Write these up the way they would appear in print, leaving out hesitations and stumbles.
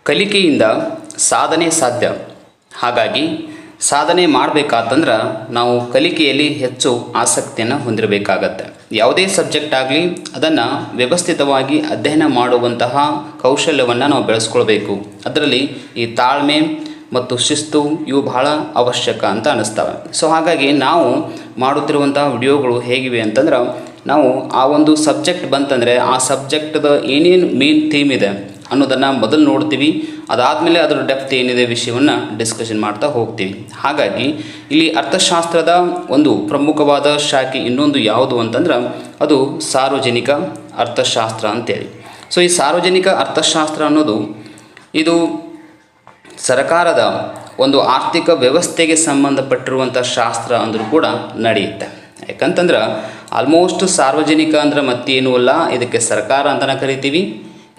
ಕಲಿಕೆಯಿಂದ ಸಾಧನೆ ಸಾಧ್ಯ. ಹಾಗಾಗಿ ಸಾಧನೆ ಮಾಡಬೇಕಾತಂದ್ರೆ ನಾವು ಕಲಿಕೆಯಲ್ಲಿ ಹೆಚ್ಚು ಆಸಕ್ತಿಯನ್ನು ಹೊಂದಿರಬೇಕಾಗತ್ತೆ. ಯಾವುದೇ ಸಬ್ಜೆಕ್ಟ್ ಆಗಲಿ ಅದನ್ನು ವ್ಯವಸ್ಥಿತವಾಗಿ ಅಧ್ಯಯನ ಮಾಡುವಂತಹ ಕೌಶಲ್ಯವನ್ನು ನಾವು ಬೆಳೆಸ್ಕೊಳ್ಬೇಕು. ಅದರಲ್ಲಿ ಈ ತಾಳ್ಮೆ ಮತ್ತು ಶಿಸ್ತು ಇವು ಬಹಳ ಅವಶ್ಯಕ ಅಂತ ಅನ್ನಿಸ್ತವೆ. ಸೊ ಹಾಗಾಗಿ ನಾವು ಮಾಡುತ್ತಿರುವಂತಹ ವಿಡಿಯೋಗಳು ಹೇಗಿವೆ ಅಂತಂದ್ರೆ, ನಾವು ಆ ಒಂದು ಸಬ್ಜೆಕ್ಟ್ ಬಂತಂದರೆ ಆ ಸಬ್ಜೆಕ್ಟ್ದ ಏನೇನು ಮೇನ್ ಥೀಮ್ ಇದೆ ಅನ್ನೋದನ್ನು ಮೊದಲು ನೋಡ್ತೀವಿ. ಅದಾದಮೇಲೆ ಅದರ ಡೆಪ್ತ್ ಏನಿದೆ ವಿಷಯವನ್ನು ಡಿಸ್ಕಷನ್ ಮಾಡ್ತಾ ಹೋಗ್ತೀವಿ. ಹಾಗಾಗಿ ಇಲ್ಲಿ ಅರ್ಥಶಾಸ್ತ್ರದ ಒಂದು ಪ್ರಮುಖವಾದ ಶಾಖೆ ಇನ್ನೊಂದು ಯಾವುದು ಅಂತಂದ್ರೆ ಅದು ಸಾರ್ವಜನಿಕ ಅರ್ಥಶಾಸ್ತ್ರ ಅಂತೇಳಿ. ಸೊ ಈ ಸಾರ್ವಜನಿಕ ಅರ್ಥಶಾಸ್ತ್ರ ಅನ್ನೋದು ಇದು ಸರ್ಕಾರದ ಒಂದು ಆರ್ಥಿಕ ವ್ಯವಸ್ಥೆಗೆ ಸಂಬಂಧಪಟ್ಟಿರುವಂಥ ಶಾಸ್ತ್ರ ಅಂದರೂ ಕೂಡ ನಡೆಯುತ್ತೆ. ಯಾಕಂತಂದ್ರೆ ಆಲ್ಮೋಸ್ಟ್ ಸಾರ್ವಜನಿಕ ಅಂದ್ರೆ ಮತ್ತೇನೂ ಅಲ್ಲ, ಇದಕ್ಕೆ ಸರ್ಕಾರ ಅಂತಲೇ ಕರಿತೀವಿ.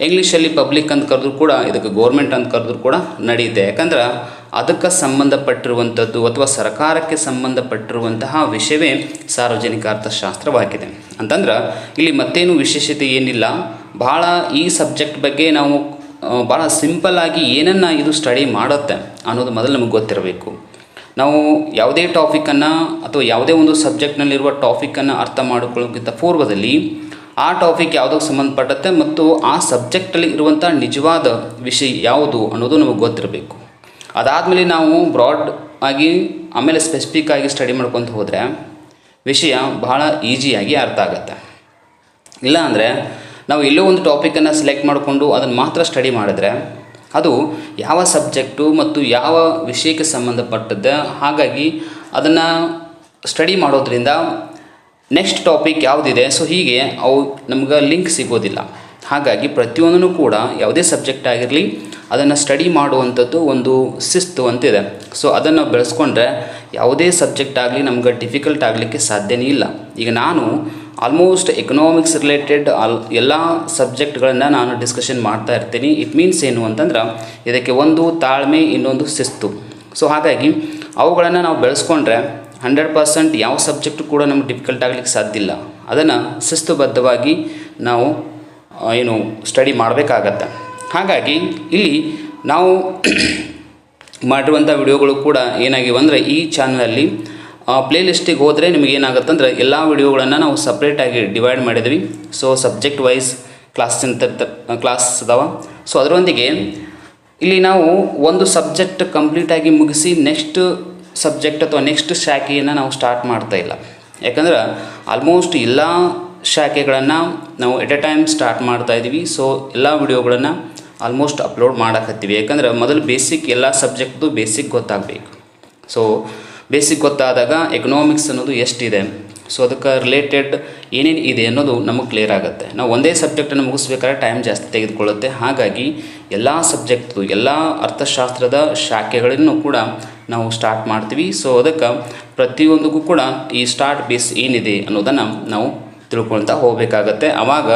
ಇಂಗ್ಲೀಷಲ್ಲಿ ಪಬ್ಲಿಕ್ ಅಂತ ಕರೆದ್ರೂ ಕೂಡ ಇದಕ್ಕೆ ಗೋರ್ಮೆಂಟ್ ಅಂತ ಕರೆದ್ರೂ ಕೂಡ ನಡೆಯುತ್ತೆ. ಯಾಕಂದ್ರೆ ಅದಕ್ಕೆ ಸಂಬಂಧಪಟ್ಟಿರುವಂಥದ್ದು ಅಥವಾ ಸರ್ಕಾರಕ್ಕೆ ಸಂಬಂಧಪಟ್ಟಿರುವಂತಹ ವಿಷಯವೇ ಸಾರ್ವಜನಿಕ ಅರ್ಥಶಾಸ್ತ್ರವಾಗಿದೆ. ಅಂತಂದ್ರೆ ಇಲ್ಲಿ ಮತ್ತೇನು ವಿಶೇಷತೆ ಏನಿಲ್ಲ. ಭಾಳ ಈ ಸಬ್ಜೆಕ್ಟ್ ಬಗ್ಗೆ ನಾವು ಭಾಳ ಸಿಂಪಲ್ಲಾಗಿ ಏನನ್ನು ಇದು ಸ್ಟಡಿ ಮಾಡುತ್ತೆ ಅನ್ನೋದು ಮೊದಲು ನಮಗೆ ಗೊತ್ತಿರಬೇಕು. ನಾವು ಯಾವುದೇ ಟಾಪಿಕನ್ನು ಅಥವಾ ಯಾವುದೇ ಒಂದು ಸಬ್ಜೆಕ್ಟ್ನಲ್ಲಿರುವ ಟಾಪಿಕನ್ನು ಅರ್ಥ ಮಾಡಿಕೊಳ್ಳೋಕ್ಕಿಂತ ಪೂರ್ವದಲ್ಲಿ ಆ ಟಾಪಿಕ್ ಯಾವುದಕ್ಕೆ ಸಂಬಂಧಪಟ್ಟತ್ತೆ ಮತ್ತು ಆ ಸಬ್ಜೆಕ್ಟಲ್ಲಿ ಇರುವಂಥ ನಿಜವಾದ ವಿಷಯ ಯಾವುದು ಅನ್ನೋದು ನಮಗೆ ಗೊತ್ತಿರಬೇಕು. ಅದಾದಮೇಲೆ ನಾವು ಬ್ರಾಡ್ ಆಗಿ ಆಮೇಲೆ ಸ್ಪೆಸಿಫಿಕ್ ಆಗಿ ಸ್ಟಡಿ ಮಾಡ್ಕೊತ ಹೋದರೆ ವಿಷಯ ಬಹಳ ಈಸಿಯಾಗಿ ಅರ್ಥ ಆಗುತ್ತೆ. ಇಲ್ಲ ಅಂದರೆ ನಾವು ಎಲ್ಲೋ ಒಂದು ಟಾಪಿಕನ್ನು ಸೆಲೆಕ್ಟ್ ಮಾಡಿಕೊಂಡು ಅದನ್ನು ಮಾತ್ರ ಸ್ಟಡಿ ಮಾಡಿದ್ರೆ ಅದು ಯಾವ ಸಬ್ಜೆಕ್ಟು ಮತ್ತು ಯಾವ ವಿಷಯಕ್ಕೆ ಸಂಬಂಧಪಟ್ಟದ್ದೆ. ಹಾಗಾಗಿ ಅದನ್ನು ಸ್ಟಡಿ ಮಾಡೋದ್ರಿಂದ ನೆಕ್ಸ್ಟ್ ಟಾಪಿಕ್ ಯಾವುದಿದೆ ಸೊ ಹೀಗೆ ಅವು ನಮ್ಗೆ ಲಿಂಕ್ ಸಿಗೋದಿಲ್ಲ. ಹಾಗಾಗಿ ಪ್ರತಿಯೊಂದೂ ಕೂಡ ಯಾವುದೇ ಸಬ್ಜೆಕ್ಟ್ ಆಗಿರಲಿ ಅದನ್ನು ಸ್ಟಡಿ ಮಾಡುವಂಥದ್ದು ಒಂದು ಶಿಸ್ತು ಅಂತಿದೆ. ಸೊ ಅದನ್ನು ಬೆಳೆಸ್ಕೊಂಡ್ರೆ ಯಾವುದೇ ಸಬ್ಜೆಕ್ಟ್ ಆಗಲಿ ನಮ್ಗೆ ಡಿಫಿಕಲ್ಟ್ ಆಗಲಿಕ್ಕೆ ಸಾಧ್ಯನೇ ಇಲ್ಲ. ಈಗ ನಾನು ಆಲ್ಮೋಸ್ಟ್ ಎಕನಾಮಿಕ್ಸ್ ರಿಲೇಟೆಡ್ ಎಲ್ಲ ಸಬ್ಜೆಕ್ಟ್ಗಳನ್ನು ನಾನು ಡಿಸ್ಕಷನ್ ಮಾಡ್ತಾ ಇರ್ತೀನಿ. ಇಟ್ ಮೀನ್ಸ್ ಏನು ಅಂತಂದ್ರೆ ಇದಕ್ಕೆ ಒಂದು ತಾಳ್ಮೆ, ಇನ್ನೊಂದು ಶಿಸ್ತು. ಸೊ ಹಾಗಾಗಿ ಅವುಗಳನ್ನು ನಾವು ಬೆಳೆಸ್ಕೊಂಡ್ರೆ 100% ಯಾವ ಸಬ್ಜೆಕ್ಟು ಕೂಡ ನಮ್ಗೆ ಡಿಫಿಕಲ್ಟ್ ಆಗಲಿಕ್ಕೆ ಸಾಧ್ಯ ಇಲ್ಲ. ಅದನ್ನು ಶಿಸ್ತುಬದ್ಧವಾಗಿ ನಾವು ಸ್ಟಡಿ ಮಾಡಬೇಕಾಗತ್ತೆ. ಹಾಗಾಗಿ ಇಲ್ಲಿ ನಾವು ಮಾಡಿರುವಂಥ ವಿಡಿಯೋಗಳು ಕೂಡ ಏನಾಗಿವೆ ಅಂದರೆ ಈ ಚಾನಲಲ್ಲಿ ಪ್ಲೇಲಿಸ್ಟಿಗೆ ಹೋದರೆ ನಿಮಗೇನಾಗುತ್ತೆ ಅಂದರೆ ಎಲ್ಲ ವಿಡಿಯೋಗಳನ್ನು ನಾವು ಸಪ್ರೇಟಾಗಿ ಡಿವೈಡ್ ಮಾಡಿದ್ವಿ. ಸೊ ಸಬ್ಜೆಕ್ಟ್ ವೈಸ್ ಕ್ಲಾಸ್ ಅದಾವ. ಸೊ ಅದರೊಂದಿಗೆ ಇಲ್ಲಿ ನಾವು ಒಂದು ಸಬ್ಜೆಕ್ಟ್ ಕಂಪ್ಲೀಟಾಗಿ ಮುಗಿಸಿ ನೆಕ್ಸ್ಟ್ ಸಬ್ಜೆಕ್ಟ್ ಅಥವಾ ನೆಕ್ಸ್ಟ್ ಶಾಖೆಯನ್ನು ನಾವು ಸ್ಟಾರ್ಟ್ ಮಾಡ್ತಾ ಇಲ್ಲ. ಯಾಕಂದ್ರೆ ಆಲ್ಮೋಸ್ಟ್ ಎಲ್ಲ ಶಾಖೆಗಳನ್ನು ನಾವು ಎಟ್ ಎ ಟೈಮ್ ಸ್ಟಾರ್ಟ್ ಮಾಡ್ತಾಯಿದ್ದೀವಿ. ಸೊ ಎಲ್ಲ ವಿಡಿಯೋಗಳನ್ನು ಆಲ್ಮೋಸ್ಟ್ ಅಪ್ಲೋಡ್ ಮಾಡಕತ್ತೀವಿ. ಯಾಕಂದ್ರೆ ಮೊದಲು ಬೇಸಿಕ್ ಎಲ್ಲ ಸಬ್ಜೆಕ್ಟ್ದು ಬೇಸಿಕ್ ಗೊತ್ತಾಗಬೇಕು. ಸೊ ಬೇಸಿಕ್ ಗೊತ್ತಾದಾಗ ಎಕನಾಮಿಕ್ಸ್ ಅನ್ನೋದು ಎಷ್ಟಿದೆ, ಸೊ ಅದಕ್ಕೆ ರಿಲೇಟೆಡ್ ಏನೇನು ಇದೆ ಅನ್ನೋದು ನಮಗೆ ಕ್ಲಿಯರ್ ಆಗುತ್ತೆ. ನಾವು ಒಂದೇ ಸಬ್ಜೆಕ್ಟನ್ನು ಮುಗಿಸ್ಬೇಕಾದ್ರೆ ಟೈಮ್ ಜಾಸ್ತಿ ತೆಗೆದುಕೊಳ್ಳುತ್ತೆ. ಹಾಗಾಗಿ ಎಲ್ಲ ಸಬ್ಜೆಕ್ಟ್ದು ಎಲ್ಲ ಅರ್ಥಶಾಸ್ತ್ರದ ಶಾಖೆಗಳನ್ನು ಕೂಡ ನಾವು ಸ್ಟಾರ್ಟ್ ಮಾಡ್ತೀವಿ. ಸೊ ಅದಕ್ಕೆ ಪ್ರತಿಯೊಂದಕ್ಕೂ ಕೂಡ ಈ ಸ್ಟಾರ್ಟ್ ಬೇಸ್ ಏನಿದೆ ಅನ್ನೋದನ್ನು ನಾವು ತಿಳ್ಕೊಳ್ತಾ ಹೋಗಬೇಕಾಗತ್ತೆ. ಆವಾಗ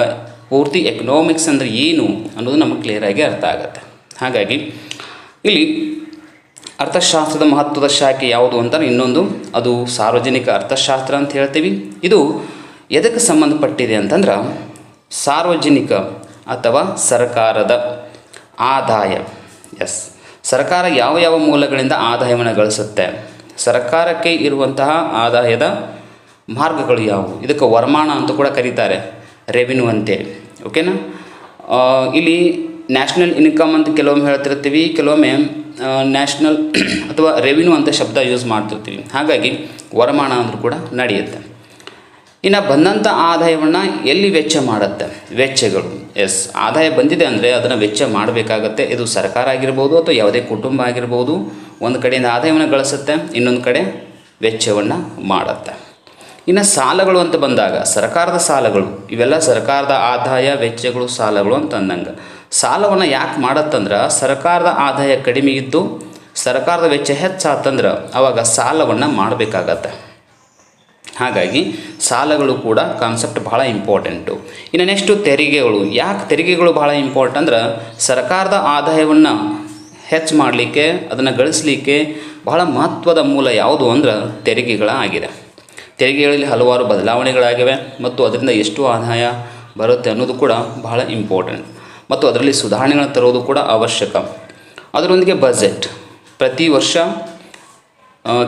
ಪೂರ್ತಿ ಎಕನಾಮಿಕ್ಸ್ ಅಂದರೆ ಏನು ಅನ್ನೋದು ನಮಗೆ ಕ್ಲಿಯರಾಗಿ ಅರ್ಥ ಆಗುತ್ತೆ. ಹಾಗಾಗಿ ಇಲ್ಲಿ ಅರ್ಥಶಾಸ್ತ್ರದ ಮಹತ್ವದ ಶಾಖೆ ಯಾವುದು ಅಂತ ಇನ್ನೊಂದು ಅದು ಸಾರ್ವಜನಿಕ ಅರ್ಥಶಾಸ್ತ್ರ ಅಂತ ಹೇಳ್ತೀವಿ. ಇದು ಎದಕ್ಕೆ ಸಂಬಂಧಪಟ್ಟಿದೆ ಅಂತಂದ್ರೆ ಸಾರ್ವಜನಿಕ ಅಥವಾ ಸರ್ಕಾರದ ಆದಾಯ. ಸರ್ಕಾರ ಯಾವ ಯಾವ ಮೂಲಗಳಿಂದ ಆದಾಯವನ್ನು ಗಳಿಸುತ್ತೆ, ಸರ್ಕಾರಕ್ಕೆ ಇರುವಂತಹ ಆದಾಯದ ಮಾರ್ಗಗಳು ಯಾವುವು, ಇದಕ್ಕೆ ವರಮಾನ ಅಂತ ಕೂಡ ಕರೀತಾರೆ, ರೆವಿನ್ಯೂ ಅಂತೇಳಿ. ಓಕೆನಾ. ಇಲ್ಲಿ ನ್ಯಾಷನಲ್ ಇನ್ಕಮ್ ಅಂತ ಕೆಲವೊಮ್ಮೆ ಹೇಳ್ತಿರ್ತೀವಿ, ಕೆಲವೊಮ್ಮೆ ನ್ಯಾಷನಲ್ ಅಥವಾ ರೆವಿನ್ಯೂ ಅಂತ ಶಬ್ದ ಯೂಸ್ ಮಾಡ್ತಿರ್ತೀವಿ. ಹಾಗಾಗಿ ವರಮಾನ ಅಂದರೂ ಕೂಡ ನಡೆಯುತ್ತೆ. ಇನ್ನು ಬಂದಂಥ ಆದಾಯವನ್ನು ಎಲ್ಲಿ ವೆಚ್ಚ ಮಾಡುತ್ತೆ, ವೆಚ್ಚಗಳು. ಆದಾಯ ಬಂದಿದೆ ಅಂದರೆ ಅದನ್ನು ವೆಚ್ಚ ಮಾಡಬೇಕಾಗತ್ತೆ. ಇದು ಸರ್ಕಾರ ಆಗಿರ್ಬೋದು ಅಥವಾ ಯಾವುದೇ ಕುಟುಂಬ ಆಗಿರ್ಬೋದು. ಒಂದು ಕಡೆಯಿಂದ ಆದಾಯವನ್ನು ಗಳಿಸುತ್ತೆ, ಇನ್ನೊಂದು ಕಡೆ ವೆಚ್ಚವನ್ನು ಮಾಡುತ್ತೆ. ಇನ್ನು ಸಾಲಗಳು ಅಂತ ಬಂದಾಗ ಸರ್ಕಾರದ ಸಾಲಗಳು ಇವೆಲ್ಲ ಸರ್ಕಾರದ ಆದಾಯ, ವೆಚ್ಚಗಳು, ಸಾಲಗಳು ಅಂತ ಅಂದಂಗೆ. ಸಾಲವನ್ನು ಯಾಕೆ ಮಾಡತ್ತಂದ್ರೆ ಸರ್ಕಾರದ ಆದಾಯ ಕಡಿಮೆ ಇದ್ದು ಸರ್ಕಾರದ ವೆಚ್ಚ ಹೆಚ್ಚಾತಂದ್ರೆ ಆವಾಗ ಸಾಲವನ್ನು ಮಾಡಬೇಕಾಗತ್ತೆ. ಹಾಗಾಗಿ ಸಾಲಗಳು ಕೂಡ ಕಾನ್ಸೆಪ್ಟ್ ಬಹಳ ಇಂಪಾರ್ಟೆಂಟು. ಇನ್ನು ನೆಕ್ಸ್ಟು ತೆರಿಗೆಗಳು. ಯಾಕೆ ತೆರಿಗೆಗಳು ಬಹಳ ಇಂಪಾರ್ಟೆಂಟ್ ಅಂದ್ರೆ ಸರ್ಕಾರದ ಆದಾಯವನ್ನು ಹೆಚ್ಚು ಮಾಡಲಿಕ್ಕೆ, ಅದನ್ನು ಗಳಿಸಲಿಕ್ಕೆ ಬಹಳ ಮಹತ್ವದ ಮೂಲ ಯಾವುದು ಅಂದ್ರೆ ತೆರಿಗೆಗಳಾಗಿದೆ. ತೆರಿಗೆಗಳಲ್ಲಿ ಹಲವಾರು ಬದಲಾವಣೆಗಳಾಗಿವೆ ಮತ್ತು ಅದರಿಂದ ಎಷ್ಟು ಆದಾಯ ಬರುತ್ತೆ ಅನ್ನೋದು ಕೂಡ ಬಹಳ ಇಂಪಾರ್ಟೆಂಟ್ ಮತ್ತು ಅದರಲ್ಲಿ ಸುಧಾರಣೆಗಳನ್ನು ತರೋದು ಕೂಡ ಅವಶ್ಯಕ. ಅದರೊಂದಿಗೆ ಬಜೆಟ್. ಪ್ರತಿ ವರ್ಷ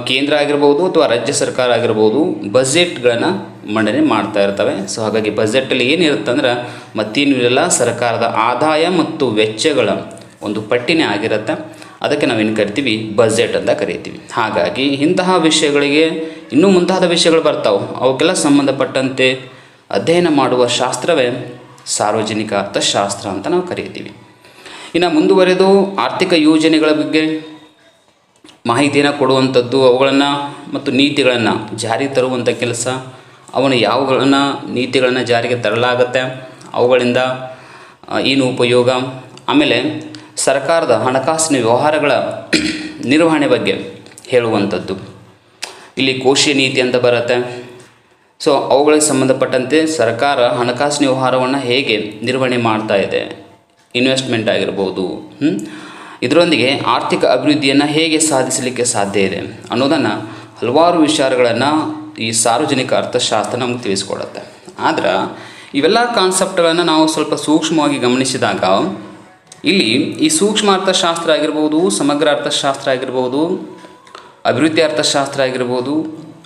ಕೇಂದ್ರ ಆಗಿರ್ಬೋದು ಅಥವಾ ರಾಜ್ಯ ಸರ್ಕಾರ ಆಗಿರ್ಬೋದು ಬಜೆಟ್ಗಳನ್ನು ಮಂಡನೆ ಮಾಡ್ತಾ ಇರ್ತವೆ. ಸೊ ಹಾಗಾಗಿ ಬಜೆಟಲ್ಲಿ ಏನಿರುತ್ತೆ ಅಂದ್ರೆ ಮತ್ತೇನು ಇರಲ್ಲ, ಸರ್ಕಾರದ ಆದಾಯ ಮತ್ತು ವೆಚ್ಚಗಳ ಒಂದು ಪಟ್ಟಿನೇ ಆಗಿರುತ್ತೆ. ಅದಕ್ಕೆ ನಾವೇನು ಕರಿತೀವಿ, ಬಜೆಟ್ ಅಂತ ಕರಿತೀವಿ. ಹಾಗಾಗಿ ಇಂತಹ ವಿಷಯಗಳಿಗೆ ಇನ್ನೂ ಮುಂತಾದ ವಿಷಯಗಳು ಬರ್ತಾವೆ, ಅವಕ್ಕೆಲ್ಲ ಸಂಬಂಧಪಟ್ಟಂತೆ ಅಧ್ಯಯನ ಮಾಡುವ ಶಾಸ್ತ್ರವೇ ಸಾರ್ವಜನಿಕ ಅರ್ಥಶಾಸ್ತ್ರ ಅಂತ ನಾವು ಕರೀತೀವಿ. ಇನ್ನು ಮುಂದುವರೆದು ಆರ್ಥಿಕ ಯೋಜನೆಗಳ ಬಗ್ಗೆ ಮಾಹಿತಿಯನ್ನು ಕೊಡುವಂಥದ್ದು, ಅವುಗಳನ್ನು ಮತ್ತು ನೀತಿಗಳನ್ನು ಜಾರಿ ತರುವಂಥ ಕೆಲಸ, ಅವನು ಯಾವುಗಳನ್ನು ನೀತಿಗಳನ್ನು ಜಾರಿಗೆ ತರಲಾಗುತ್ತೆ, ಅವುಗಳಿಂದ ಏನು ಉಪಯೋಗ, ಆಮೇಲೆ ಸರ್ಕಾರದ ಹಣಕಾಸಿನ ವ್ಯವಹಾರಗಳ ನಿರ್ವಹಣೆ ಬಗ್ಗೆ ಹೇಳುವಂಥದ್ದು. ಇಲ್ಲಿ ಕೋಶೀಯ ನೀತಿ ಅಂತ ಬರುತ್ತೆ. ಸೊ ಅವುಗಳಿಗೆ ಸಂಬಂಧಪಟ್ಟಂತೆ ಸರ್ಕಾರ ಹಣಕಾಸಿನ ವ್ಯವಹಾರವನ್ನು ಹೇಗೆ ನಿರ್ವಹಣೆ ಮಾಡ್ತಾ ಇದೆ, ಇನ್ವೆಸ್ಟ್ಮೆಂಟ್ ಆಗಿರ್ಬೋದು, ಇದರೊಂದಿಗೆ ಆರ್ಥಿಕ ಅಭಿವೃದ್ಧಿಯನ್ನು ಹೇಗೆ ಸಾಧಿಸಲಿಕ್ಕೆ ಸಾಧ್ಯ ಇದೆ ಅನ್ನೋದನ್ನು ಹಲವಾರು ವಿಚಾರಗಳನ್ನು ಈ ಸಾರ್ವಜನಿಕ ಅರ್ಥಶಾಸ್ತ್ರ ನಮಗೆ ತಿಳಿಸ್ಕೊಡುತ್ತೆ. ಆದ್ರೆ ಇವೆಲ್ಲ ಕಾನ್ಸೆಪ್ಟ್ಗಳನ್ನು ನಾವು ಸ್ವಲ್ಪ ಸೂಕ್ಷ್ಮವಾಗಿ ಗಮನಿಸಿದಾಗ ಇಲ್ಲಿ ಈ ಸೂಕ್ಷ್ಮ ಅರ್ಥಶಾಸ್ತ್ರ ಆಗಿರ್ಬೋದು, ಸಮಗ್ರ ಅರ್ಥಶಾಸ್ತ್ರ ಆಗಿರ್ಬೋದು, ಅಭಿವೃದ್ಧಿ ಅರ್ಥಶಾಸ್ತ್ರ ಆಗಿರ್ಬೋದು,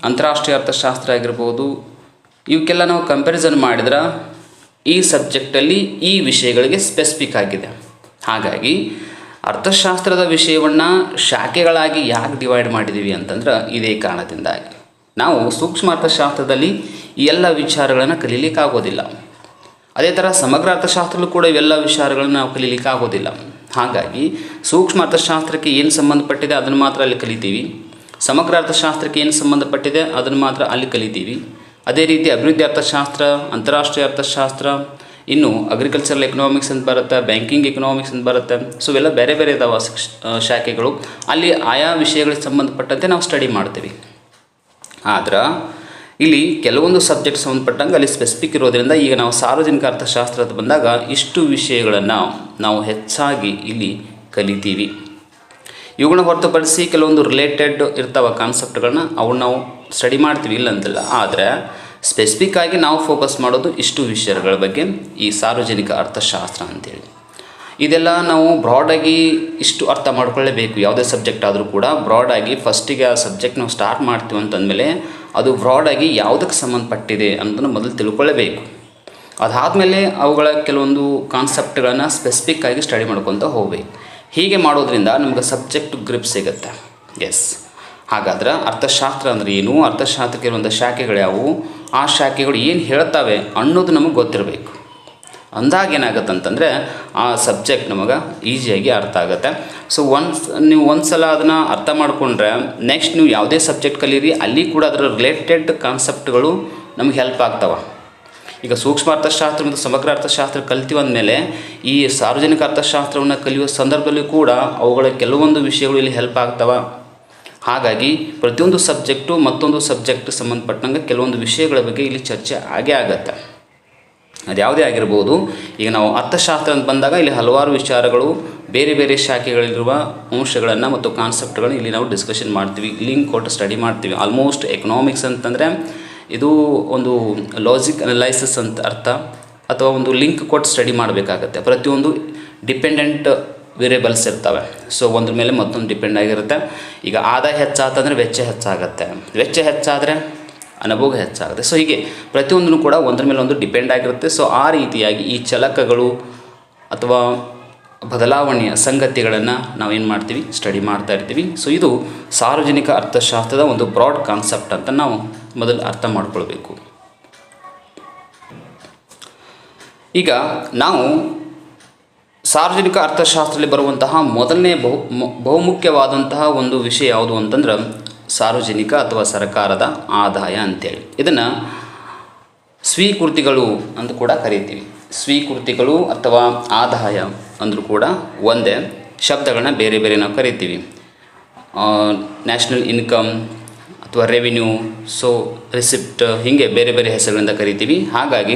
ಅಂತಾರಾಷ್ಟ್ರೀಯ ಅರ್ಥಶಾಸ್ತ್ರ ಆಗಿರ್ಬೋದು, ಇವಕ್ಕೆಲ್ಲ ನಾವು ಕಂಪ್ಯಾರಿಸನ್ ಮಾಡಿದ್ರೆ ಈ ಸಬ್ಜೆಕ್ಟಲ್ಲಿ ಈ ವಿಷಯಗಳಿಗೆ ಸ್ಪೆಸಿಫಿಕ್ ಆಗಿದೆ. ಹಾಗಾಗಿ ಅರ್ಥಶಾಸ್ತ್ರದ ವಿಷಯವನ್ನು ಶಾಖೆಗಳಾಗಿ ಯಾಕೆ ಡಿವೈಡ್ ಮಾಡಿದ್ದೀವಿ ಅಂತಂದ್ರೆ ಇದೇ ಕಾರಣದಿಂದಾಗಿ. ನಾವು ಸೂಕ್ಷ್ಮ ಅರ್ಥಶಾಸ್ತ್ರದಲ್ಲಿ ಈ ಎಲ್ಲ ವಿಚಾರಗಳನ್ನು ಕಲೀಲಿಕ್ಕಾಗೋದಿಲ್ಲ. ಅದೇ ಥರ ಸಮಗ್ರ ಅರ್ಥಶಾಸ್ತ್ರದಲ್ಲೂ ಕೂಡ ಇವೆಲ್ಲ ವಿಚಾರಗಳನ್ನು ನಾವು ಕಲೀಲಿಕ್ಕಾಗೋದಿಲ್ಲ. ಹಾಗಾಗಿ ಸೂಕ್ಷ್ಮ ಅರ್ಥಶಾಸ್ತ್ರಕ್ಕೆ ಏನು ಸಂಬಂಧಪಟ್ಟಿದೆ ಅದನ್ನು ಮಾತ್ರ ಅಲ್ಲಿ ಕಲಿತೀವಿ, ಸಮಗ್ರ ಅರ್ಥಶಾಸ್ತ್ರಕ್ಕೆ ಏನು ಸಂಬಂಧಪಟ್ಟಿದೆ ಅದನ್ನು ಮಾತ್ರ ಅಲ್ಲಿ ಕಲಿತೀವಿ. ಅದೇ ರೀತಿ ಅಭಿವೃದ್ಧಿ ಅರ್ಥಶಾಸ್ತ್ರ, ಅಂತಾರಾಷ್ಟ್ರೀಯ ಅರ್ಥಶಾಸ್ತ್ರ, ಇನ್ನು ಅಗ್ರಿಕಲ್ಚರಲ್ ಎಕನಾಮಿಕ್ಸ್ ಅಂತ ಬರುತ್ತೆ, ಬ್ಯಾಂಕಿಂಗ್ ಎಕನಾಮಿಕ್ಸ್ ಅಂತ ಬರುತ್ತೆ. ಸೊ ಇವೆಲ್ಲ ಬೇರೆ ಬೇರೆ ಇದಾವೆ ಶಾಖೆಗಳು. ಅಲ್ಲಿ ಆಯಾ ವಿಷಯಗಳಿಗೆ ಸಂಬಂಧಪಟ್ಟಂತೆ ನಾವು ಸ್ಟಡಿ ಮಾಡ್ತೀವಿ. ಆದ್ರೆ ಇಲ್ಲಿ ಕೆಲವೊಂದು ಸಬ್ಜೆಕ್ಟ್ ಸಂಬಂಧಪಟ್ಟಂಗೆ ಅಲ್ಲಿ ಸ್ಪೆಸಿಫಿಕ್ ಇರೋದರಿಂದ ಈಗ ನಾವು ಸಾರ್ವಜನಿಕ ಅರ್ಥಶಾಸ್ತ್ರದ ಬಂದಾಗ ಇಷ್ಟು ವಿಷಯಗಳನ್ನು ನಾವು ಹೆಚ್ಚಾಗಿ ಇಲ್ಲಿ ಕಲಿತೀವಿ. ಇವುಗಳನ್ನ ಹೊರತುಪಡಿಸಿ ಕೆಲವೊಂದು ರಿಲೇಟೆಡ್ ಇರ್ತಾವೆ ಕಾನ್ಸೆಪ್ಟ್ಗಳನ್ನ, ಅವನ್ನ ನಾವು ಸ್ಟಡಿ ಮಾಡ್ತೀವಿ, ಇಲ್ಲ ಅಂತಿಲ್ಲ. ಆದರೆ ಸ್ಪೆಸಿಫಿಕ್ ಆಗಿ ನಾವು ಫೋಕಸ್ ಮಾಡೋದು ಇಷ್ಟು ವಿಷಯಗಳ ಬಗ್ಗೆ, ಈ ಸಾರ್ವಜನಿಕ ಅರ್ಥಶಾಸ್ತ್ರ ಅಂತೇಳಿ. ಇದೆಲ್ಲ ನಾವು ಬ್ರಾಡಾಗಿ ಇಷ್ಟು ಅರ್ಥ ಮಾಡ್ಕೊಳ್ಳೇಬೇಕು. ಯಾವುದೇ ಸಬ್ಜೆಕ್ಟ್ ಆದರೂ ಕೂಡ ಬ್ರಾಡಾಗಿ ಫಸ್ಟಿಗೆ ಆ ಸಬ್ಜೆಕ್ಟ್ ನಾವು ಸ್ಟಾರ್ಟ್ ಮಾಡ್ತೀವಿ ಅಂತಂದಮೇಲೆ ಅದು ಬ್ರಾಡಾಗಿ ಯಾವುದಕ್ಕೆ ಸಂಬಂಧಪಟ್ಟಿದೆ ಅನ್ನೋದನ್ನು ಮೊದಲು ತಿಳ್ಕೊಳ್ಳೇಬೇಕು. ಅದಾದಮೇಲೆ ಅವುಗಳ ಕೆಲವೊಂದು ಕಾನ್ಸೆಪ್ಟ್ಗಳನ್ನು ಸ್ಪೆಸಿಫಿಕ್ ಆಗಿ ಸ್ಟಡಿ ಮಾಡ್ಕೊತ ಹೋಗಬೇಕು. ಹೀಗೆ ಮಾಡೋದ್ರಿಂದ ನಮ್ಗೆ ಸಬ್ಜೆಕ್ಟ್ ಗ್ರಿಪ್ ಸಿಗುತ್ತೆ. ಎಸ್, ಹಾಗಾದ್ರೆ ಅರ್ಥಶಾಸ್ತ್ರ ಅಂದರೆ ಏನು, ಅರ್ಥಶಾಸ್ತ್ರಕ್ಕೆ ಇರುವಂಥ ಶಾಖೆಗಳು ಯಾವುವು, ಆ ಶಾಖೆಗಳು ಏನು ಹೇಳ್ತವೆ ಅನ್ನೋದು ನಮಗೆ ಗೊತ್ತಿರಬೇಕು. ಅಂದಾಗ ಏನಾಗುತ್ತೆ ಅಂತಂದರೆ ಆ ಸಬ್ಜೆಕ್ಟ್ ನಮಗೆ ಈಸಿಯಾಗಿ ಅರ್ಥ ಆಗುತ್ತೆ. ಸೊ ನೀವು ಒಂದು ಸಲ ಅದನ್ನು ಅರ್ಥ ಮಾಡಿಕೊಂಡ್ರೆ ನೆಕ್ಸ್ಟ್ ನೀವು ಯಾವುದೇ ಸಬ್ಜೆಕ್ಟ್ ಕಲೀರಿ, ಅಲ್ಲಿ ಕೂಡ ಅದರ ರಿಲೇಟೆಡ್ ಕಾನ್ಸೆಪ್ಟ್ಗಳು ನಮಗೆ ಹೆಲ್ಪ್ ಆಗ್ತವೆ. ಈಗ ಸೂಕ್ಷ್ಮ ಅರ್ಥಶಾಸ್ತ್ರ ಮತ್ತು ಸಮಗ್ರ ಅರ್ಥಶಾಸ್ತ್ರ ಕಲ್ತೀವಿ ಅಂದಮೇಲೆ ಈ ಸಾರ್ವಜನಿಕ ಅರ್ಥಶಾಸ್ತ್ರವನ್ನು ಕಲಿಯುವ ಸಂದರ್ಭದಲ್ಲಿ ಕೂಡ ಅವುಗಳ ಕೆಲವೊಂದು ವಿಷಯಗಳು ಇಲ್ಲಿ ಹೆಲ್ಪ್ ಆಗ್ತವೆ. ಹಾಗಾಗಿ ಪ್ರತಿಯೊಂದು ಸಬ್ಜೆಕ್ಟು ಮತ್ತೊಂದು ಸಬ್ಜೆಕ್ಟ್ ಸಂಬಂಧಪಟ್ಟಂಗೆ ಕೆಲವೊಂದು ವಿಷಯಗಳ ಬಗ್ಗೆ ಇಲ್ಲಿ ಚರ್ಚೆ ಆಗೇ ಆಗುತ್ತೆ. ಅದು ಯಾವುದೇ ಆಗಿರ್ಬೋದು. ಈಗ ನಾವು ಅರ್ಥಶಾಸ್ತ್ರ ಅಂತ ಬಂದಾಗ ಇಲ್ಲಿ ಹಲವಾರು ವಿಚಾರಗಳು, ಬೇರೆ ಬೇರೆ ಶಾಖೆಗಳಿರುವ ಅಂಶಗಳನ್ನು ಮತ್ತು ಕಾನ್ಸೆಪ್ಟ್ಗಳನ್ನು ಇಲ್ಲಿ ನಾವು ಡಿಸ್ಕಷನ್ ಮಾಡ್ತೀವಿ, ಲಿಂಕ್ ಕೊಟ್ಟು ಸ್ಟಡಿ ಮಾಡ್ತೀವಿ. ಆಲ್ಮೋಸ್ಟ್ ಎಕನಾಮಿಕ್ಸ್ ಅಂತಂದರೆ ಇದು ಒಂದು ಲಾಜಿಕ್ ಅನಲೈಸಿಸ್ ಅಂತ ಅರ್ಥ, ಅಥವಾ ಒಂದು ಲಿಂಕ್ ಕೊಟ್ಟು ಸ್ಟಡಿ ಮಾಡಬೇಕಾಗತ್ತೆ. ಪ್ರತಿಯೊಂದು ಡಿಪೆಂಡೆಂಟ್ ವೇರಿಯಬಲ್ಸ್ ಇರ್ತವೆ. ಸೊ ಒಂದ್ರ ಮೇಲೆ ಮತ್ತೊಂದು ಡಿಪೆಂಡ್ ಆಗಿರುತ್ತೆ. ಈಗ ಆದಾಯ ಹೆಚ್ಚಾತಂದರೆ ವೆಚ್ಚ ಹೆಚ್ಚಾಗುತ್ತೆ, ವೆಚ್ಚ ಹೆಚ್ಚಾದರೆ ಅನುಭೋಗ ಹೆಚ್ಚಾಗುತ್ತೆ. ಸೊ ಹೀಗೆ ಪ್ರತಿಯೊಂದೂ ಕೂಡ ಒಂದ್ರ ಮೇಲೆ ಒಂದು ಡಿಪೆಂಡ್ ಆಗಿರುತ್ತೆ. ಸೊ ಆ ರೀತಿಯಾಗಿ ಈ ಚಲಕಗಳು ಅಥವಾ ಬದಲಾವಣೆಯ ಸಂಗತಿಗಳನ್ನು ನಾವೇನು ಮಾಡ್ತೀವಿ, ಸ್ಟಡಿ ಮಾಡ್ತಾ ಇರ್ತೀವಿ. ಸೊ ಇದು ಸಾರ್ವಜನಿಕ ಅರ್ಥಶಾಸ್ತ್ರದ ಒಂದು ಬ್ರಾಡ್ ಕಾನ್ಸೆಪ್ಟ್ ಅಂತ ನಾವು ಮೊದಲು ಅರ್ಥ ಮಾಡ್ಕೊಳ್ಬೇಕು. ಈಗ ನಾವು ಸಾರ್ವಜನಿಕ ಅರ್ಥಶಾಸ್ತ್ರದಲ್ಲಿ ಬರುವಂತಹ ಮೊದಲನೇ ಬಹುಮುಖ್ಯವಾದಂತಹ ಒಂದು ವಿಷಯ ಯಾವುದು ಅಂತಂದ್ರೆ ಸಾರ್ವಜನಿಕ ಅಥವಾ ಸರ್ಕಾರದ ಆದಾಯ ಅಂತೇಳಿ. ಇದನ್ನು ಸ್ವೀಕೃತಿಗಳು ಅಂತ ಕೂಡ ಕರೀತೀವಿ. ಸ್ವೀಕೃತಿಗಳು ಅಥವಾ ಆದಾಯ ಅಂದರೂ ಕೂಡ ಒಂದೇ, ಶಬ್ದಗಳನ್ನ ಬೇರೆ ಬೇರೆ ನಾವು ಕರಿತೀವಿ. ನ್ಯಾಷನಲ್ ಇನ್ಕಮ್ ಅಥವಾ ರೆವಿನ್ಯೂ, ಸೊ ರಿಸಿಪ್ಟ್, ಹೀಗೆ ಬೇರೆ ಬೇರೆ ಹೆಸರುಗಳಿಂದ ಕರಿತೀವಿ. ಹಾಗಾಗಿ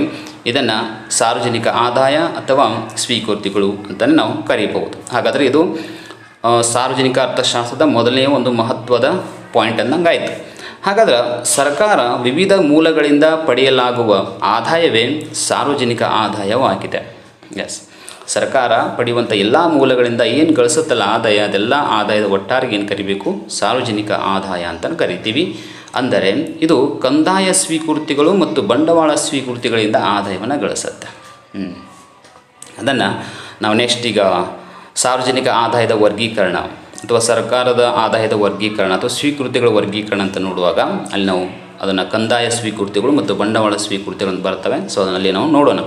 ಇದನ್ನು ಸಾರ್ವಜನಿಕ ಆದಾಯ ಅಥವಾ ಸ್ವೀಕೃತಿಗಳು ಅಂತಲೇ ನಾವು ಕರೀಬಹುದು. ಹಾಗಾದರೆ ಇದು ಸಾರ್ವಜನಿಕ ಅರ್ಥಶಾಸ್ತ್ರದ ಮೊದಲನೆಯ ಒಂದು ಮಹತ್ವದ ಪಾಯಿಂಟ್ ಅನ್ನಂಗಾಯಿತು. ಹಾಗಾದ್ರೆ ಸರ್ಕಾರ ವಿವಿಧ ಮೂಲಗಳಿಂದ ಪಡೆಯಲಾಗುವ ಆದಾಯವೇ ಸಾರ್ವಜನಿಕ ಆದಾಯವಾಗಿದೆ. ಎಸ್, ಸರ್ಕಾರ ಪಡೆಯುವಂಥ ಎಲ್ಲ ಮೂಲಗಳಿಂದ ಏನು ಗಳಿಸುತ್ತಲ್ಲ ಆದಾಯ, ಅದೆಲ್ಲ ಆದಾಯದ ಒಟ್ಟಾರೆಗೆ ಏನು ಕರಿಬೇಕು, ಸಾರ್ವಜನಿಕ ಆದಾಯ ಅಂತ ಕರಿತೀವಿ. ಅಂದರೆ ಇದು ಕಂದಾಯ ಸ್ವೀಕೃತಿಗಳು ಮತ್ತು ಬಂಡವಾಳ ಸ್ವೀಕೃತಿಗಳಿಂದ ಆದಾಯವನ್ನು ಗಳಿಸುತ್ತೆ. ಅದನ್ನು ನಾವು ನೆಕ್ಸ್ಟ್ ಈಗ ಸಾರ್ವಜನಿಕ ಆದಾಯದ ವರ್ಗೀಕರಣ ಅಥವಾ ಸರ್ಕಾರದ ಆದಾಯದ ವರ್ಗೀಕರಣ ಅಥವಾ ಸ್ವೀಕೃತಿಗಳ ವರ್ಗೀಕರಣ ಅಂತ ನೋಡುವಾಗ ಅಲ್ಲಿ ನಾವು ಅದನ್ನು ಕಂದಾಯ ಸ್ವೀಕೃತಿಗಳು ಮತ್ತು ಬಂಡವಾಳ ಸ್ವೀಕೃತಿಗಳು ಅಂತ ಬರ್ತವೆ. ಸೊ ಅದರಲ್ಲಿ ನಾವು ನೋಡೋಣ.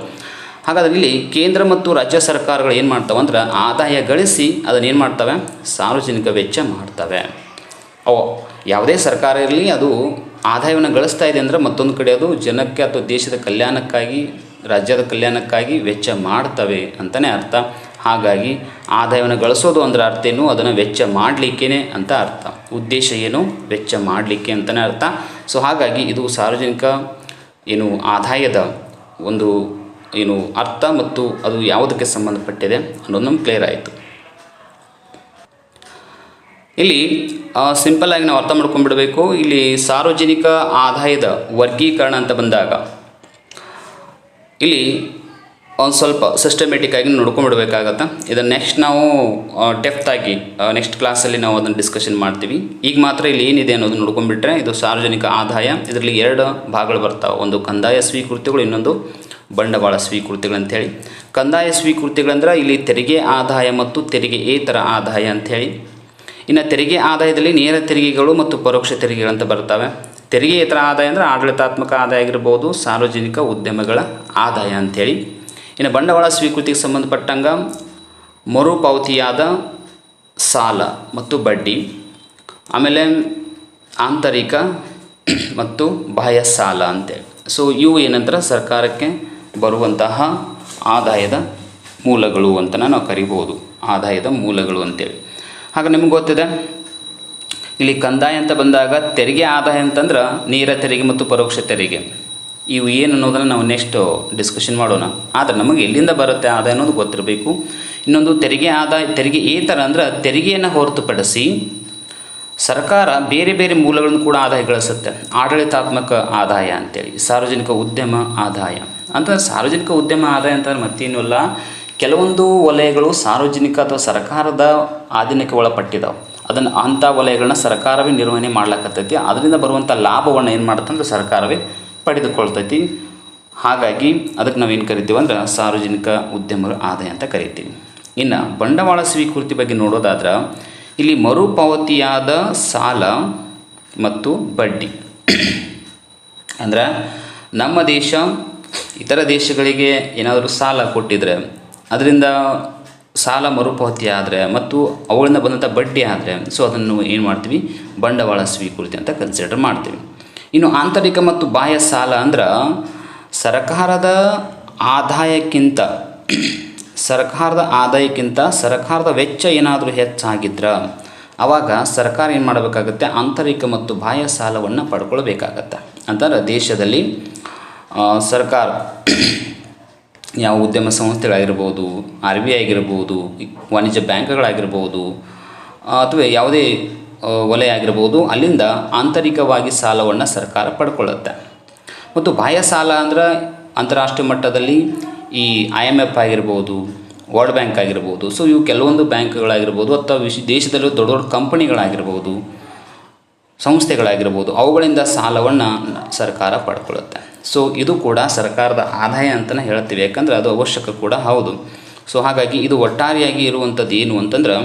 ಹಾಗಾದರೆ ಇಲ್ಲಿ ಕೇಂದ್ರ ಮತ್ತು ರಾಜ್ಯ ಸರ್ಕಾರಗಳು ಏನು ಮಾಡ್ತವೆ ಅಂದ್ರೆ ಆದಾಯ ಗಳಿಸಿ ಅದನ್ನು ಏನು ಮಾಡ್ತವೆ, ಸಾರ್ವಜನಿಕ ವೆಚ್ಚ ಮಾಡ್ತವೆ. ಅವು ಯಾವುದೇ ಸರ್ಕಾರ ಇರಲಿ ಅದು ಆದಾಯವನ್ನು ಗಳಿಸ್ತಾ ಇದೆ ಅಂದರೆ ಮತ್ತೊಂದು ಕಡೆ ಅದು ಜನಕ್ಕೆ ಅಥವಾ ದೇಶದ ಕಲ್ಯಾಣಕ್ಕಾಗಿ, ರಾಜ್ಯದ ಕಲ್ಯಾಣಕ್ಕಾಗಿ ವೆಚ್ಚ ಮಾಡ್ತವೆ ಅಂತಲೇ ಅರ್ಥ. ಹಾಗಾಗಿ ಆದಾಯವನ್ನು ಗಳಿಸೋದು ಅಂದರೆ ಅರ್ಥ ಏನು, ಅದನ್ನು ವೆಚ್ಚ ಮಾಡಲಿಕ್ಕೇ ಅಂತ ಅರ್ಥ. ಉದ್ದೇಶ ಏನು, ವೆಚ್ಚ ಮಾಡಲಿಕ್ಕೆ ಅಂತಲೇ ಅರ್ಥ. ಸೊ ಹಾಗಾಗಿ ಇದು ಸಾರ್ವಜನಿಕ ಏನು ಆದಾಯದ ಒಂದು ಏನು ಅರ್ಥ ಮತ್ತು ಅದು ಯಾವುದಕ್ಕೆ ಸಂಬಂಧಪಟ್ಟಿದೆ ಅನ್ನೋದು ನಮ್ಗೆ ಕ್ಲಿಯರ್ ಆಯಿತು. ಇಲ್ಲಿ ಸಿಂಪಲ್ಲಾಗಿ ನಾವು ಅರ್ಥ ಮಾಡ್ಕೊಂಡ್ಬಿಡಬೇಕು. ಇಲ್ಲಿ ಸಾರ್ವಜನಿಕ ಆದಾಯದ ವರ್ಗೀಕರಣ ಅಂತ ಬಂದಾಗ ಇಲ್ಲಿ ಒಂದು ಸ್ವಲ್ಪ ಸಿಸ್ಟಮೆಟಿಕ್ ಆಗಿ ನೋಡ್ಕೊಂಡ್ಬಿಡ್ಬೇಕಾಗತ್ತೆ. ಇದನ್ನು ನೆಕ್ಸ್ಟ್ ನಾವು ಡೆಪ್ತಾಗಿ ನೆಕ್ಸ್ಟ್ ಕ್ಲಾಸಲ್ಲಿ ನಾವು ಅದನ್ನು ಡಿಸ್ಕಷನ್ ಮಾಡ್ತೀವಿ. ಈಗ ಮಾತ್ರ ಇಲ್ಲಿ ಏನಿದೆ ಅನ್ನೋದು ನೋಡ್ಕೊಂಡ್ಬಿಟ್ರೆ ಇದು ಸಾರ್ವಜನಿಕ ಆದಾಯ. ಇದರಲ್ಲಿ 2 ಭಾಗಗಳು ಬರ್ತಾವೆ, ಒಂದು ಕಂದಾಯ ಸ್ವೀಕೃತಿಗಳು, ಇನ್ನೊಂದು ಬಂಡವಾಳ ಸ್ವೀಕೃತಿಗಳು ಅಂಥೇಳಿ. ಕಂದಾಯ ಸ್ವೀಕೃತಿಗಳಂದ್ರೆ ಇಲ್ಲಿ ತೆರಿಗೆ ಆದಾಯ ಮತ್ತು ತೆರಿಗೆಯೇತರ ಆದಾಯ ಅಂಥೇಳಿ. ಇನ್ನು ತೆರಿಗೆ ಆದಾಯದಲ್ಲಿ ನೇರ ತೆರಿಗೆಗಳು ಮತ್ತು ಪರೋಕ್ಷ ತೆರಿಗೆಗಳಂತ ಬರ್ತವೆ. ತೆರಿಗೆಯೇತರ ಆದಾಯ ಅಂದರೆ ಆಡಳಿತಾತ್ಮಕ ಆದಾಯ ಆಗಿರ್ಬೋದು, ಸಾರ್ವಜನಿಕ ಉದ್ಯಮಗಳ ಆದಾಯ ಅಂಥೇಳಿ. ಇನ್ನು ಬಂಡವಾಳ ಸ್ವೀಕೃತಿಗೆ ಸಂಬಂಧಪಟ್ಟಂಗೆ ಮರುಪಾವತಿಯಾದ ಸಾಲ ಮತ್ತು ಬಡ್ಡಿ, ಆಮೇಲೆ ಆಂತರಿಕ ಮತ್ತು ಬಾಹ್ಯ ಸಾಲ ಅಂತೇಳಿ. ಸೊ ಇವು ಏನಂತಾರೆ ಸರ್ಕಾರಕ್ಕೆ ಬರುವಂತಹ ಆದಾಯದ ಮೂಲಗಳು ಅಂತ ನಾವು ಕರಿಬೋದು, ಆದಾಯದ ಮೂಲಗಳು ಅಂತೇಳಿ. ಹಾಗೆ ನಿಮ್ಗೆ ಗೊತ್ತಿದೆ ಇಲ್ಲಿ ಕಂದಾಯ ಅಂತ ಬಂದಾಗ ತೆರಿಗೆ ಆದಾಯ ಅಂತಂದ್ರೆ ನೇರ ತೆರಿಗೆ ಮತ್ತು ಪರೋಕ್ಷ ತೆರಿಗೆ, ಇವು ಏನು ಅನ್ನೋದನ್ನು ನಾವು ನೆಕ್ಸ್ಟ್ ಡಿಸ್ಕಷನ್ ಮಾಡೋಣ. ಆದರೆ ನಮಗೆ ಎಲ್ಲಿಂದ ಬರುತ್ತೆ ಆದಾಯ ಅನ್ನೋದು ಗೊತ್ತಿರಬೇಕು. ಇನ್ನೊಂದು ತೆರಿಗೆ ಆದಾಯ, ತೆರಿಗೆಯೇತರ ಅಂದ್ರೆ ತೆರಿಗೆಯನ್ನು ಹೊರತುಪಡಿಸಿ ಸರ್ಕಾರ ಬೇರೆ ಬೇರೆ ಮೂಲಗಳನ್ನು ಕೂಡ ಆದಾಯ ಗಳಿಸುತ್ತೆ. ಆಡಳಿತಾತ್ಮಕ ಆದಾಯ ಅಂತೇಳಿ, ಸಾರ್ವಜನಿಕ ಉದ್ಯಮ ಆದಾಯ ಅಂತಂದ್ರೆ ಸಾರ್ವಜನಿಕ ಉದ್ಯಮ ಆದಾಯ ಅಂತಂದ್ರೆ ಮತ್ತೇನೂ ಅಲ್ಲ, ಕೆಲವೊಂದು ವಲಯಗಳು ಸಾರ್ವಜನಿಕ ಅಥವಾ ಸರ್ಕಾರದ ಆಧೀನಕ್ಕೆ ಒಳಪಟ್ಟಿದ್ದಾವೆ. ಅದನ್ನು ಅಂಥ ವಲಯಗಳನ್ನ ಸರ್ಕಾರವೇ ನಿರ್ವಹಣೆ ಮಾಡ್ಲಿಕ್ಕತ್ತೈತಿ. ಅದರಿಂದ ಬರುವಂಥ ಲಾಭವನ್ನು ಏನು ಮಾಡುತ್ತಂದ್ರೆ ಸರ್ಕಾರವೇ ಪಡೆದುಕೊಳ್ತೈತಿ. ಹಾಗಾಗಿ ಅದಕ್ಕೆ ನಾವೇನು ಕರಿತೀವಿ ಅಂದ್ರೆ ಸಾರ್ವಜನಿಕ ಉದ್ಯಮಗಳ ಆದಾಯ ಅಂತ ಕರಿತೀವಿ. ಇನ್ನು ಬಂಡವಾಳ ಸ್ವೀಕೃತಿ ಬಗ್ಗೆ ನೋಡೋದಾದ್ರೆ ಇಲ್ಲಿ ಮರುಪಾವತಿಯಾದ ಸಾಲ ಮತ್ತು ಬಡ್ಡಿ ಅಂದ್ರೆ ನಮ್ಮ ದೇಶ ಇತರ ದೇಶಗಳಿಗೆ ಏನಾದರೂ ಸಾಲ ಕೊಟ್ಟಿದ್ರೆ ಅದರಿಂದ ಸಾಲ ಮರುಪಾವತಿ ಆದರೆ ಮತ್ತು ಅವುಗಳಿಂದ ಬಂದಂಥ ಬಡ್ಡಿ ಆದರೆ ಸೊ ಅದನ್ನು ಏನು ಮಾಡ್ತೀವಿ, ಬಂಡವಾಳ ಸ್ವೀಕೃತಿ ಅಂತ ಕನ್ಸಿಡರ್ ಮಾಡ್ತೀವಿ. ಇನ್ನು ಆಂತರಿಕ ಮತ್ತು ಬಾಹ್ಯ ಸಾಲ ಅಂದ್ರೆ ಸರ್ಕಾರದ ಆದಾಯಕ್ಕಿಂತ ಸರ್ಕಾರದ ವೆಚ್ಚ ಏನಾದರೂ ಹೆಚ್ಚಾಗಿದ್ರೆ ಆವಾಗ ಸರ್ಕಾರ ಏನು ಮಾಡಬೇಕಾಗತ್ತೆ, ಆಂತರಿಕ ಮತ್ತು ಬಾಹ್ಯ ಸಾಲವನ್ನು ಪಡ್ಕೊಳ್ಬೇಕಾಗತ್ತೆ. ಅಂತಂದ್ರೆ ದೇಶದಲ್ಲಿ ಸರ್ಕಾರ ಯಾವ ಉದ್ಯಮ ಸಂಸ್ಥೆಗಳಾಗಿರ್ಬೋದು, RBI ಆಗಿರ್ಬೋದು, ವಾಣಿಜ್ಯ ಬ್ಯಾಂಕ್ಗಳಾಗಿರ್ಬೋದು, ಅಥವಾ ಯಾವುದೇ ವಲಯ ಆಗಿರ್ಬೋದು, ಅಲ್ಲಿಂದ ಆಂತರಿಕವಾಗಿ ಸಾಲವನ್ನು ಸರ್ಕಾರ ಪಡ್ಕೊಳ್ಳುತ್ತೆ. ಮತ್ತು ಬಾಹ್ಯ ಸಾಲ ಅಂದ್ರೆ ಅಂತಾರಾಷ್ಟ್ರೀಯ ಮಟ್ಟದಲ್ಲಿ ಈ IMF ಆಗಿರ್ಬೋದು, ವರ್ಲ್ಡ್ ಬ್ಯಾಂಕ್ ಆಗಿರ್ಬೋದು, ಸೊ ಇವು ಕೆಲವೊಂದು ಬ್ಯಾಂಕ್ಗಳಾಗಿರ್ಬೋದು ಅಥವಾ ದೇಶದಲ್ಲಿ ದೊಡ್ಡ ದೊಡ್ಡ ಕಂಪನಿಗಳಾಗಿರ್ಬೋದು, ಸಂಸ್ಥೆಗಳಾಗಿರ್ಬೋದು, ಅವುಗಳಿಂದ ಸಾಲವನ್ನು ಸರ್ಕಾರ ಪಡ್ಕೊಳ್ಳುತ್ತೆ. ಸೊ ಇದು ಕೂಡ ಸರ್ಕಾರದ ಆದಾಯ ಅಂತಲೇ ಹೇಳ್ತೀವಿ, ಯಾಕಂದರೆ ಅದು ಅವಶ್ಯಕ ಕೂಡ ಹೌದು. ಸೊ ಹಾಗಾಗಿ ಇದು ಒಟ್ಟಾರೆಯಾಗಿ ಇರುವಂಥದ್ದು ಏನು ಅಂತಂದ್ರೆ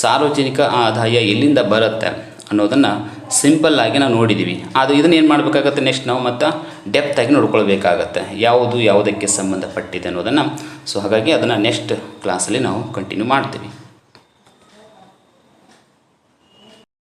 ಸಾರ್ವಜನಿಕ ಆದಾಯ ಎಲ್ಲಿಂದ ಬರುತ್ತೆ ಅನ್ನೋದನ್ನು ಸಿಂಪಲ್ಲಾಗಿ ನಾವು ನೋಡಿದ್ದೀವಿ. ಆದರೆ ಇದನ್ನು ಏನು ಮಾಡಬೇಕಾಗತ್ತೆ, ನೆಕ್ಸ್ಟ್ ನಾವು ಮತ್ತು ಡೆಪ್ತಾಗಿ ನೋಡ್ಕೊಳ್ಬೇಕಾಗತ್ತೆ, ಯಾವುದಕ್ಕೆ ಸಂಬಂಧಪಟ್ಟಿದೆ ಅನ್ನೋದನ್ನು. ಸೊ ಹಾಗಾಗಿ ಅದನ್ನು ನೆಕ್ಸ್ಟ್ ಕ್ಲಾಸಲ್ಲಿ ನಾವು ಕಂಟಿನ್ಯೂ ಮಾಡ್ತೀವಿ.